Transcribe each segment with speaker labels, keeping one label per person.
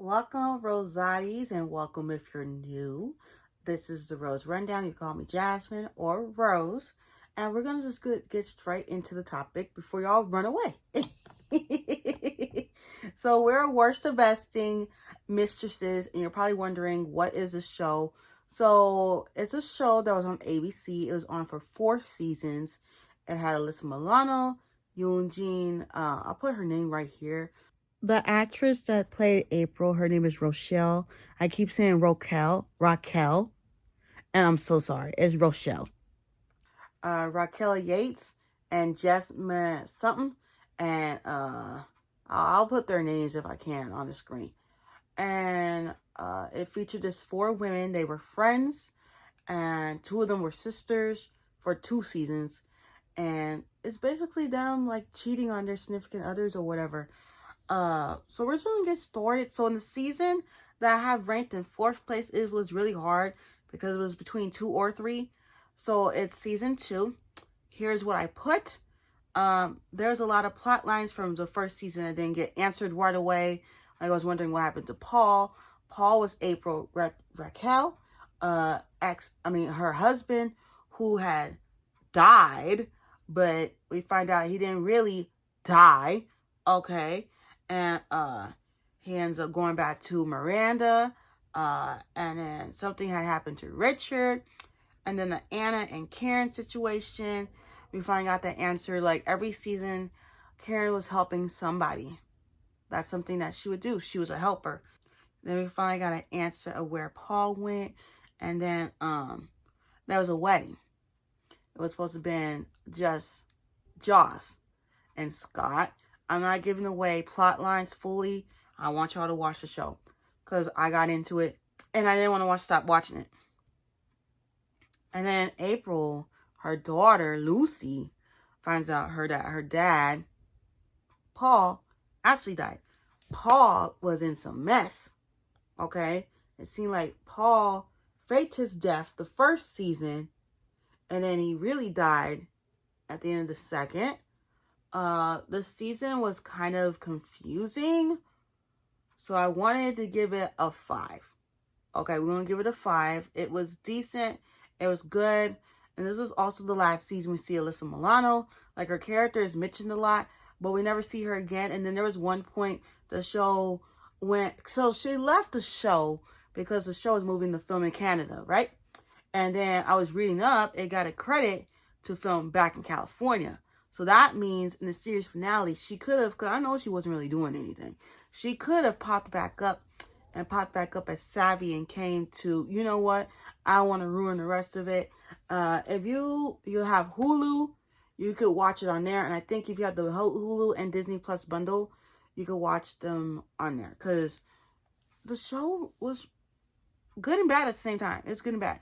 Speaker 1: Welcome, Rosati's, and welcome if you're new. This is the Rose Rundown. You call me Jasmine or Rose. And we're going to just get straight into the topic before y'all run away. So, we're worst to besting Mistresses, and you're probably wondering, what is this show? So, it's a show that was on ABC. It was on for 4 seasons. It had Alyssa Milano, Yoon Jin. I'll put her name right here. The actress that played April, her name is Rochelle. I keep saying Raquel, and I'm so sorry. It's Rochelle. Raquel Yates and Jasmine something, and I'll put their names if I can on the screen. And it featured just 4 women. They were friends, and 2 of them were sisters for 2 seasons. And it's basically them like cheating on their significant others or whatever. So we're just gonna get started. So in the season that I have ranked in 4th place, it was really hard because it was between 2 or 3. So it's season 2. Here's what I put. There's a lot of plot lines from the first season that didn't get answered right away. I was wondering what happened to Paul. Paul was April Raquel, her husband, who had died, but we find out he didn't really die. Okay. And he ends up going back to Miranda. And then something had happened to Richard. And then the Anna and Karen situation. We find out that answer, like every season, Karen was helping somebody. That's something that she would do. She was a helper. Then we finally got an answer of where Paul went. And then there was a wedding. It was supposed to have been just Joss and Scott. I'm not giving away plot lines fully. I want y'all to watch the show because I got into it and I didn't want to stop watching it. And then April, her daughter Lucy, finds out that her dad, Paul, actually died. Paul was in some mess. Okay, it seemed like Paul faked his death the first season, and then he really died at the end of the second. The season was kind of confusing, so I wanted to give it a 5. Okay, we're gonna give it a 5. It was decent, it was good, and this was also the last season we see Alyssa Milano. Like, her character is mentioned a lot, but we never see her again. And then there was one point the show so she left the show because the show is moving to film in Canada, right? And then I was reading up, it got a credit to film back in California. So that means in the series finale, she could have, because I know she wasn't really doing anything, she could have popped back up as Savvy and came to, you know what, I want to ruin the rest of it. If you have Hulu, you could watch it on there. And I think if you have the Hulu and Disney Plus bundle, you could watch them on there. Because the show was good and bad at the same time. It's good and bad.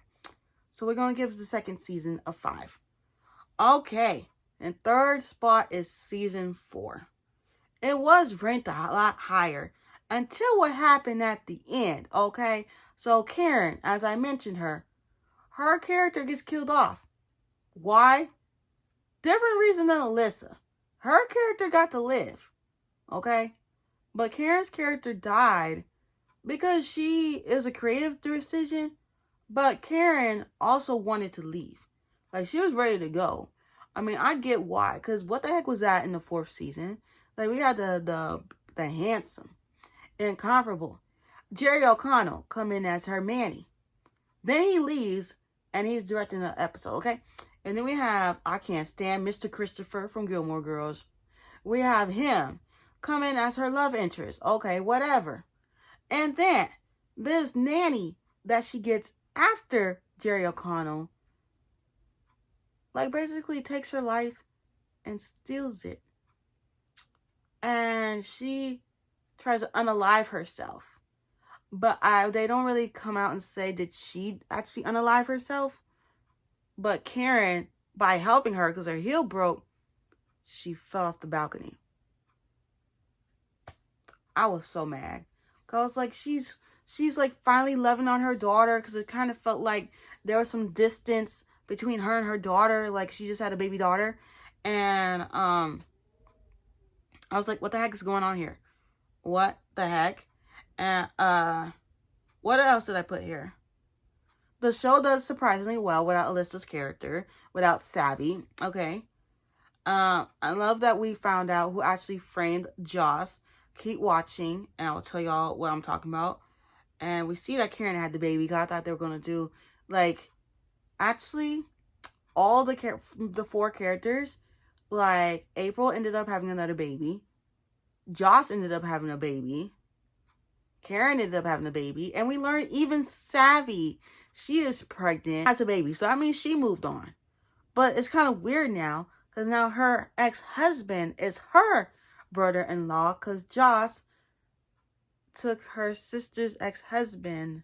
Speaker 1: So we're going to give the second season a 5. Okay. And 3rd spot is season 4. It was ranked a lot higher until what happened at the end. Okay. So Karen, as I mentioned her character gets killed off. Why? Different reason than Alyssa. Her character got to live. Okay. But Karen's character died because she is a creative decision. But Karen also wanted to leave. Like, she was ready to go. I mean, I get why. Because what the heck was that in the 4th season? Like, we had the handsome, incomparable Jerry O'Connell come in as her Manny. Then he leaves, and he's directing the episode, okay? And then we have, I can't stand Mr. Christopher from Gilmore Girls. We have him come in as her love interest. Okay, whatever. And then this nanny that she gets after Jerry O'Connell, like, basically takes her life and steals it. And she tries to unalive herself. But they don't really come out and say that she actually unalive herself. But Karen, by helping her because her heel broke, she fell off the balcony. I was so mad. Because, like, she's like finally loving on her daughter, because it kind of felt like there was some distance between her and her daughter. Like, she just had a baby daughter. And I was like, what the heck is going on here? What the heck? And what else did I put here? The show does surprisingly well without Alyssa's character, without Savvy. Okay. I love that we found out who actually framed Joss. Keep watching, and I'll tell y'all what I'm talking about. And we see that Karen had the baby. God, I thought they were gonna do like actually all the 4 characters. Like April ended up having another baby. Joss ended up having a baby. Karen ended up having a baby, and we learned even Savvy, she is pregnant, has a baby. So I mean, she moved on. But it's kind of weird now because now her ex-husband is her brother-in-law because Joss took her sister's ex-husband,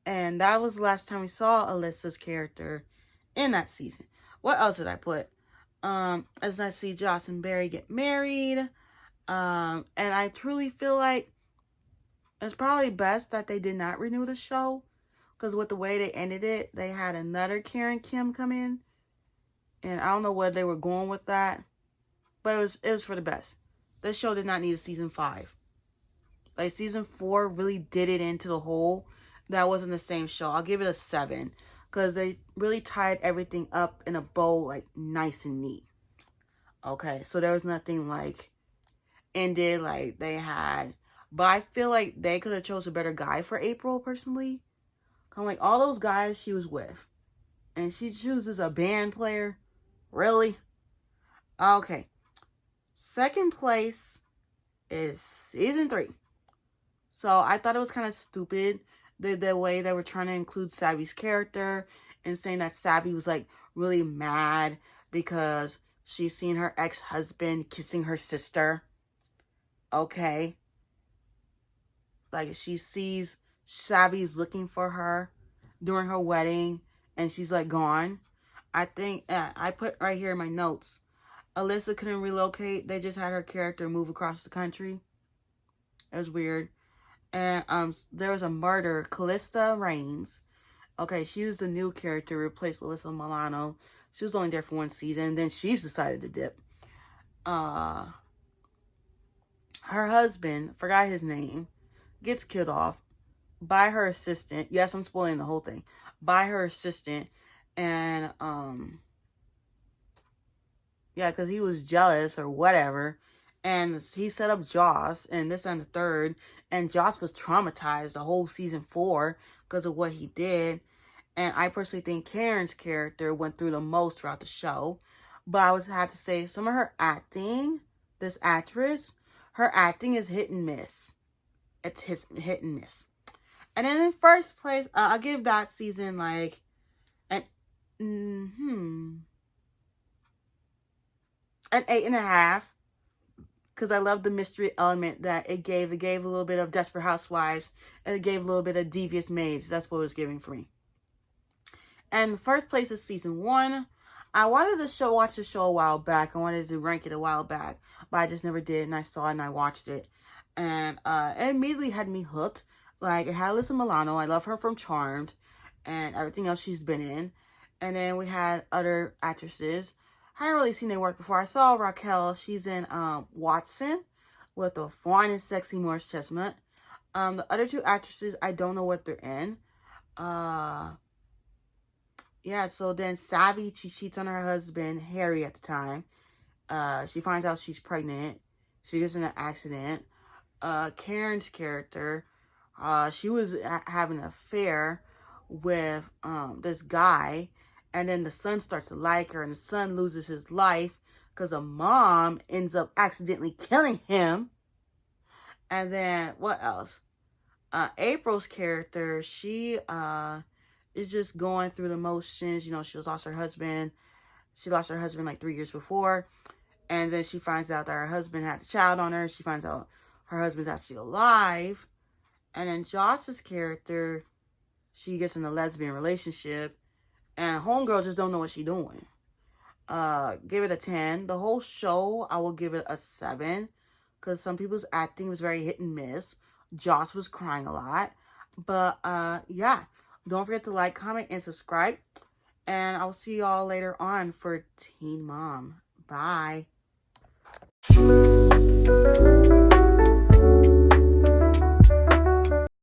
Speaker 1: and that was the last time we saw Alyssa's character in that season. What else did I put? As I see Joss and Barry get married, and I truly feel like it's probably best that they did not renew the show because with the way they ended it, they had another Karen Kim come in, and I don't know where they were going with that, but it was for the best. This show did not need a season 5. Like season 4 really did it into the hole. That wasn't the same show. I'll give it a 7 because they really tied everything up in a bow, like nice and neat. Okay, so there was nothing like ended like they had, but I feel like they could have chose a better guy for April personally. I'm like all those guys she was with, and she chooses a band player. Really? Okay. Second place is season 3. So I thought it was kind of stupid the way they were trying to include Savvy's character and saying that Savvy was like really mad because she's seen her ex-husband kissing her sister. Okay. Like she sees Savvy's looking for her during her wedding and she's like gone. I think I put right here in my notes, Alyssa couldn't relocate. They just had her character move across the country. It was weird. And there was a murder. Callista Raines. Okay, she was the new character, replaced Alyssa Milano. She was only there for 1 season. Then she's decided to dip. Her husband, forgot his name, gets killed off by her assistant. Yes, I'm spoiling the whole thing. By her assistant. And, yeah, because he was jealous or whatever. And he set up Joss and this and the third. And Joss was traumatized the whole season 4 because of what he did. And I personally think Karen's character went through the most throughout the show. But I would have to say some of her acting, this actress, her acting is hit and miss. It's hit and miss. And then in first place, I'll give that season like an 8.5. Because I love the mystery element that it gave. It gave a little bit of Desperate Housewives. And it gave a little bit of Devious Maids. That's what it was giving for me. And first place is season 1. I wanted to watch the show a while back. I wanted to rank it a while back. But I just never did. And I saw it and I watched it. And it immediately had me hooked. Like, it had Alyssa Milano. I love her from Charmed. And everything else she's been in. And then we had other actresses. I hadn't really seen their work before. I saw Raquel. She's in Watson with the fine and sexy Morris Chestnut. The other 2 actresses, I don't know what they're in. Yeah, so then Savvy, she cheats on her husband, Harry, at the time. She finds out she's pregnant. She gets in an accident. Karen's character, she was having an affair with this guy. And then the son starts to like her, and the son loses his life because the mom ends up accidentally killing him. And then, what else? April's character, she is just going through the motions. You know, she lost her husband. She lost her husband like 3 years before. And then she finds out that her husband had a child on her. She finds out her husband's actually alive. And then Joss's character, she gets in a lesbian relationship. And homegirl just don't know what she's doing. Give it a 10. The whole show, I will give it a 7. Because some people's acting was very hit and miss. Joss was crying a lot. But, yeah. Don't forget to like, comment, and subscribe. And I'll see y'all later on for Teen Mom. Bye.